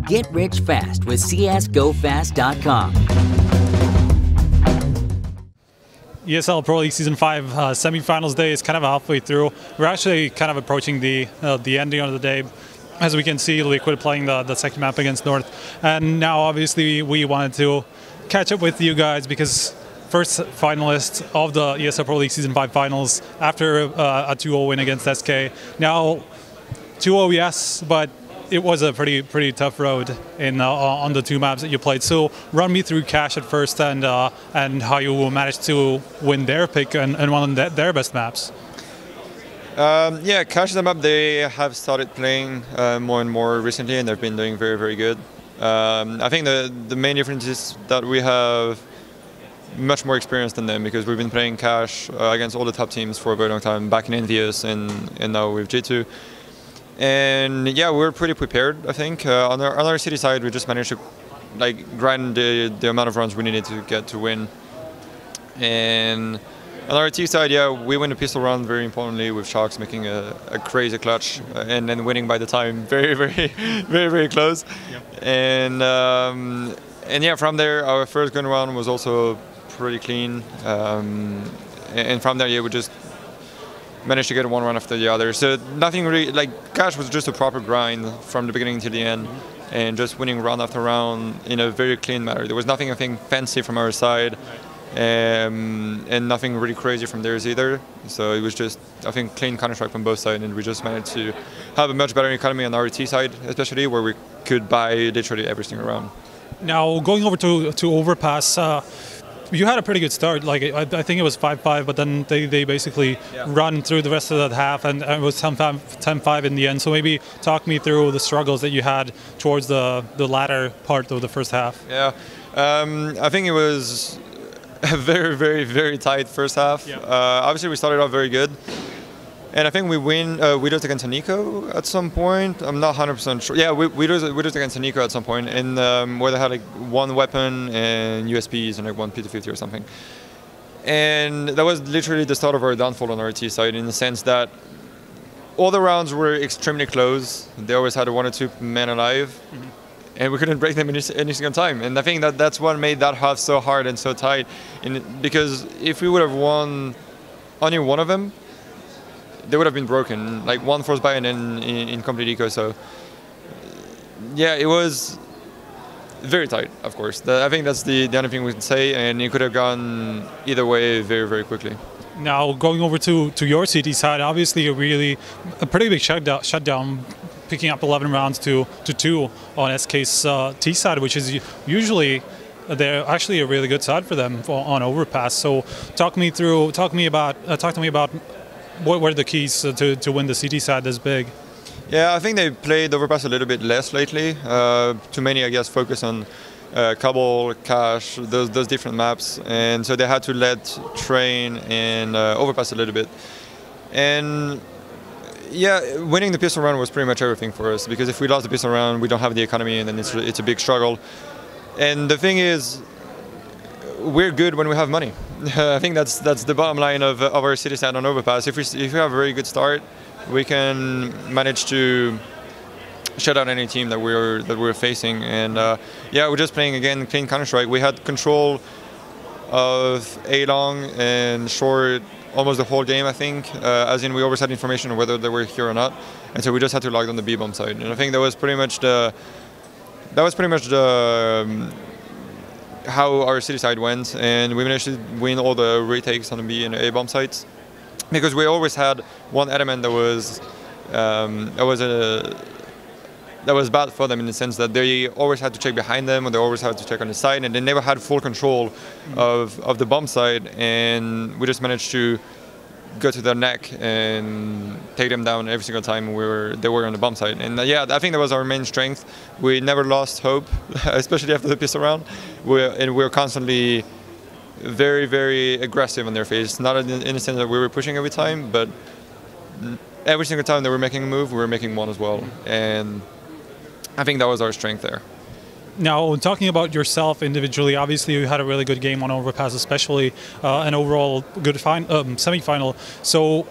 Get rich fast with csgofast.com. ESL Pro League Season 5 semifinals day is kind of halfway through. We're actually kind of approaching the ending of the day. As we can see, Liquid playing the second map against North. And now, obviously, we wanted to catch up with you guys because first finalist of the ESL Pro League Season 5 finals after a 2-0 win against SK. Now, 2-0, yes, but it was a pretty tough road on the two maps that you played. So run me through Cash at first and how you managed to win their pick and one of their best maps. Yeah, Cash is a map they have started playing more and more recently, and they've been doing very good. I think the main difference is that we have much more experience than them because we've been playing Cash against all the top teams for a very long time, back in Envious and now with G2. And yeah, we're pretty prepared, I think. On our city side, we just managed to grind the amount of runs we needed to get to win. And on our T side, yeah, we win the pistol round very importantly with Sharks making a crazy clutch and then winning by the time very close. Yep. And yeah, from there, our first gun round was also pretty clean. And from there, yeah, we just managed to get one run after the other. So nothing really, Cash was just a proper grind from the beginning to the end, and just winning round after round in a very clean manner. There was nothing, I think, fancy from our side, and nothing really crazy from theirs either. So it was just, I think, clean Counter-Strike from both sides, and we just managed to have a much better economy on our T side, especially, where we could buy literally every single round. Now, going over to Overpass, you had a pretty good start. I think it was 5-5, but then they basically run through the rest of that half, and it was 10-5 in the end. So maybe talk me through the struggles that you had towards the latter part of the first half. Yeah, I think it was a very tight first half. Yeah. Obviously, we started off very good. And I think we lose against Nico at some point. I'm not 100% sure. Yeah, we lose against Nico at some point, and where they had one weapon and USPs and one P250 or something. And that was literally the start of our downfall on our T side, in the sense that all the rounds were extremely close. They always had 1 or 2 men alive, and we couldn't break them any single time. And I think that's what made that half so hard and so tight. Because if we would have won only one of them, they would have been broken, one force buy and then in complete eco. So yeah, it was very tight, of course. I think that's the only thing we can say, and it could have gone either way very quickly. Now, going over to your city side, obviously a pretty big shutdown, picking up 11 rounds to 2 on SK's T side, which is usually they're actually a really good side for them on Overpass. So talk to me about what were the keys to win the CT side this big? Yeah, I think they played Overpass a little bit less lately. Too many, I guess, focus on Kabul, Cash, those different maps. And so they had to let Train and Overpass a little bit. And yeah, winning the pistol round was pretty much everything for us, because if we lost the pistol round, we don't have the economy, and then it's a big struggle. And the thing is, we're good when we have money. I think that's the bottom line of our city side on Overpass. If we have a very good start, we can manage to shut out any team that we're facing. And yeah, we're just playing again clean Counter-Strike. We had control of A-long and short almost the whole game, I think. As in, we always had information on whether they were here or not, and so we just had to lock down the B-bomb side. And I think that was pretty much how our city side went, and we managed to win all the retakes on the B and A bomb sites, because we always had one element that was bad for them, in the sense that they always had to check behind them, or they always had to check on the side, and they never had full control of the bomb side. And we just managed to go to their neck and take them down every single time they were on the bomb side. And yeah, I think that was our main strength. We never lost hope, especially after the pistol round. We're constantly very aggressive on their face. Not in the sense that we were pushing every time, but every single time they were making a move, we were making one as well. And I think that was our strength there. Now, talking about yourself individually, obviously you had a really good game on Overpass, especially an overall good semi-final. So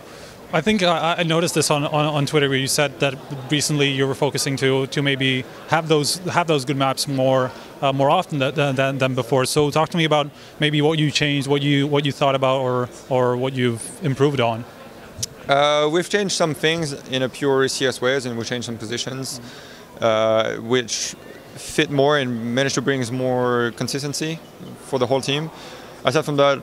I think I noticed this on Twitter where you said that recently you were focusing to maybe have those good maps more often than before. So talk to me about maybe what you changed, what you thought about, or what you've improved on. We've changed some things in a pure CS way, and we changed some positions, which fit more and managed to bring more consistency for the whole team. Aside from that,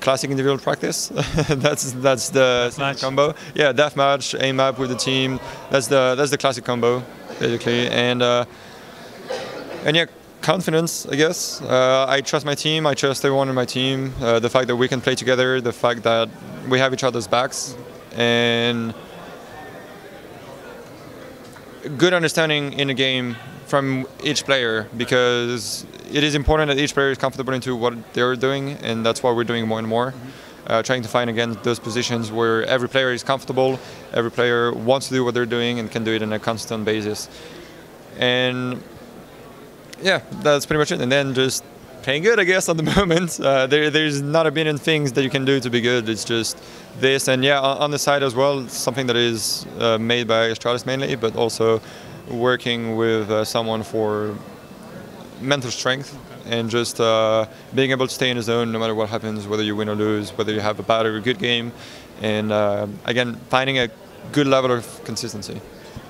classic individual practice. that's the combo. Yeah, deathmatch, aim map with the team. That's the classic combo, basically. And yeah, confidence, I guess. I trust my team. I trust everyone in my team. The fact that we can play together. The fact that we have each other's backs, and good understanding in the game from each player, because it is important that each player is comfortable into what they're doing, and that's why we're doing more and more. Trying to find again those positions where every player is comfortable, every player wants to do what they're doing and can do it on a constant basis. And yeah, that's pretty much it. And then just playing good, I guess, at the moment. There's not a billion things that you can do to be good. It's just this. And yeah, on the side as well, something that is made by Astralis mainly, but also working with someone for mental strength and just being able to stay in the zone no matter what happens, whether you win or lose, whether you have a bad or a good game, and again, finding a good level of consistency.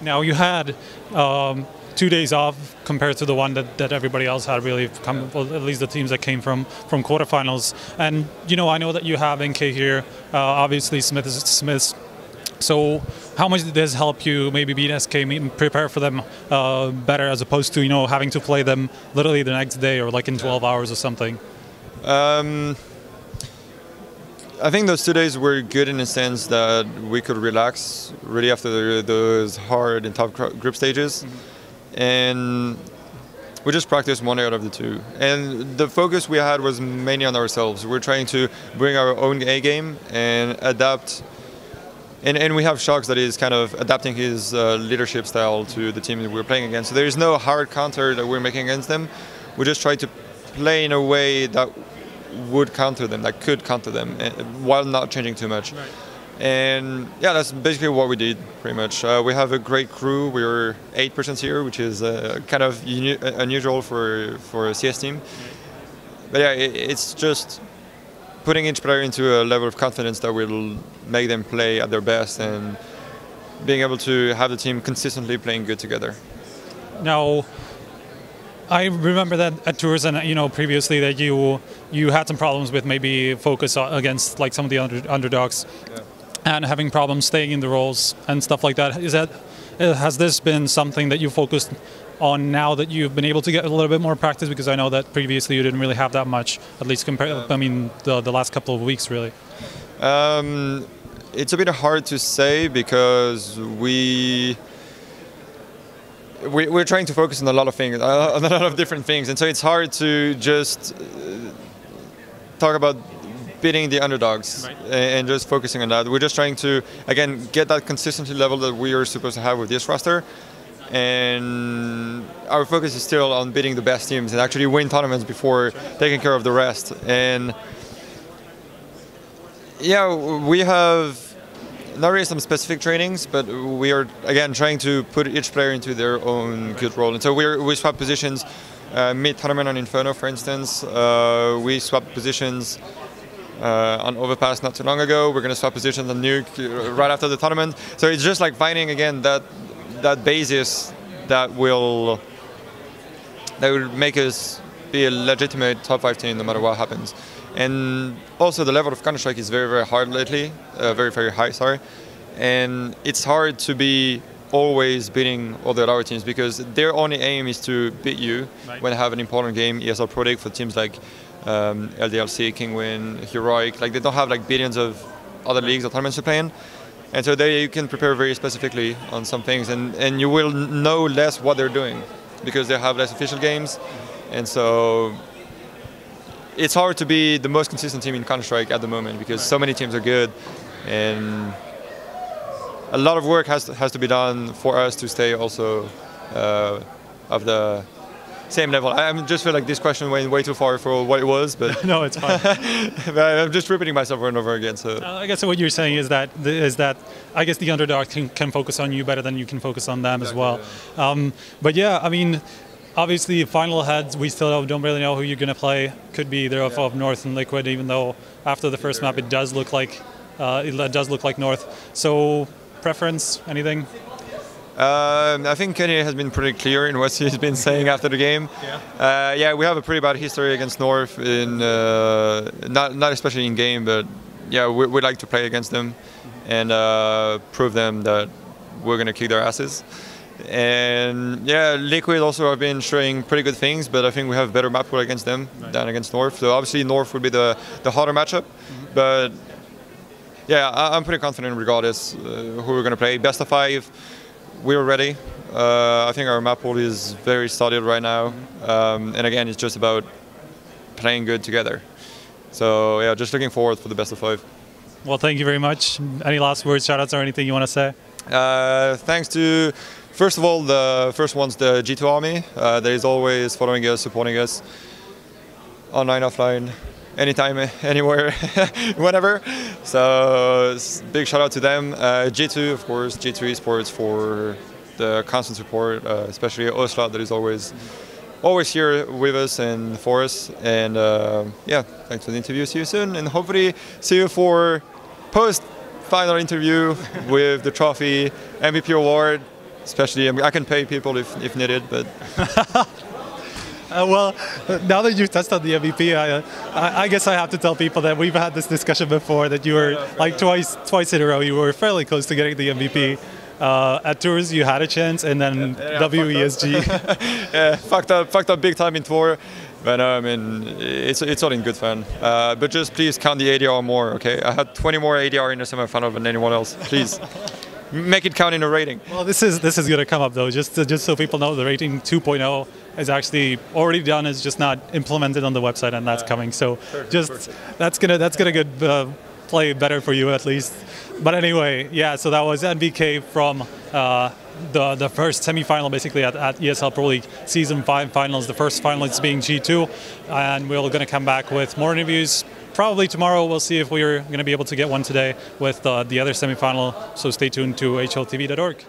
Now you had 2 days off compared to the one that everybody else had, really, well, at least the teams that came from quarterfinals. And you know, I know that you have NK here, obviously Schmitt is Schmitt. So how much did this help you maybe beat SK, prepare for them better, as opposed to, you know, having to play them literally the next day or like in 12 hours or something? I think those 2 days were good in the sense that we could relax really after those hard and tough group stages. And we just practiced one day out of the two. And the focus we had was mainly on ourselves. We're trying to bring our own A game and adapt. And we have Shocks that is kind of adapting his leadership style to the team that we're playing against. So there is no hard counter that we're making against them. We just try to play in a way that would counter them, that could counter them, while not changing too much. Right. And yeah, that's basically what we did, pretty much. We have a great crew. We're 8% here, which is kind of unusual for a CS team. But yeah, it's just putting each player into a level of confidence that will make them play at their best, and being able to have the team consistently playing good together. Now, I remember that at Tours and, you know, previously that you had some problems with maybe focus against like some of the underdogs, yeah, and having problems staying in the roles and stuff like that. Has this been something that you focused on now that you've been able to get a little bit more practice? Because I know that previously you didn't really have that much, at least compared, I mean, the last couple of weeks, really. It's a bit hard to say because we're trying to focus on a lot of things, on a lot of different things, and so it's hard to just talk about beating the underdogs, right, and just focusing on that. We're just trying to, again, get that consistency level that we are supposed to have with this roster. And our focus is still on beating the best teams and actually win tournaments before taking care of the rest. And yeah, we have not really some specific trainings, but we are again trying to put each player into their own good role. And so we swap positions mid-tournament on Inferno, for instance. We swapped positions on Overpass not too long ago. We're going to swap positions on Nuke right after the tournament. So it's just like finding again that basis that will make us be a legitimate top 5 team no matter what happens. And also the level of Counter-Strike is very, very hard lately, very, very high, sorry. And it's hard to be always beating all the other teams because their only aim is to beat you, right, when they have an important game, ESL Pro League, for teams like LDLC, Kingwin, Heroic. Like, they don't have like billions of other leagues or tournaments to play in. And so there you can prepare very specifically on some things, and you will know less what they're doing because they have less official games. And so it's hard to be the most consistent team in Counter-Strike at the moment because so many teams are good, and a lot of work has to be done for us to stay also of the same level. I just feel like this question went way too far for what it was, but No, it's fine. but I'm just repeating myself over and over again. So I guess what you're saying is that I guess the underdog can focus on you better than you can focus on them as well. But yeah, I mean, obviously final heads, we still don't really know who you're going to play. Could be either of North and Liquid, even though after the first map it does look like North. So preference, anything? I think Kenny has been pretty clear in what he's been saying after the game. Yeah, we have a pretty bad history against North, in not especially in game, but yeah, we like to play against them and prove them that we're going to kick their asses. And yeah, Liquid also have been showing pretty good things, but I think we have better map pool against them than against North. So obviously North would be the harder matchup, but yeah, I'm pretty confident regardless who we're going to play. Best of 5. We're ready. I think our map pool is very solid right now. And again, it's just about playing good together. So yeah, just looking forward for the best of 5. Well, thank you very much. Any last words, shout outs, or anything you want to say? Thanks to, first of all, the first one's the G2 Army. That is always following us, supporting us, online, offline, anytime, anywhere, whenever. So big shout out to them. G2, of course, G2 Esports for the constant support, especially Osla that is always here with us and for us. And yeah, thanks for the interview. See you soon, and hopefully see you for post-final interview with the trophy, MVP award. Especially, I can pay people if needed, but. Well, now that you've touched on the MVP, I guess I have to tell people that we've had this discussion before, that you were like twice in a row, you were fairly close to getting the MVP. At Tours, you had a chance, and then WESG. Yeah, fucked up big time in Tour. But I mean, it's all in good fun. But just please count the ADR more, okay? I had 20 more ADR in the semifinal than anyone else. Please. Make it count in the rating. Well, this is going to come up though. Just so people know, the rating 2.0 is actually already done. It's just not implemented on the website, and that's coming. So that's gonna play better for you at least. But anyway, yeah. So that was NBK from the first semi-final, basically at ESL Pro League Season 5 finals. The first finalist being G2, and we're going to come back with more interviews. Probably tomorrow. We'll see if we're going to be able to get one today with the other semi-final. So stay tuned to HLTV.org.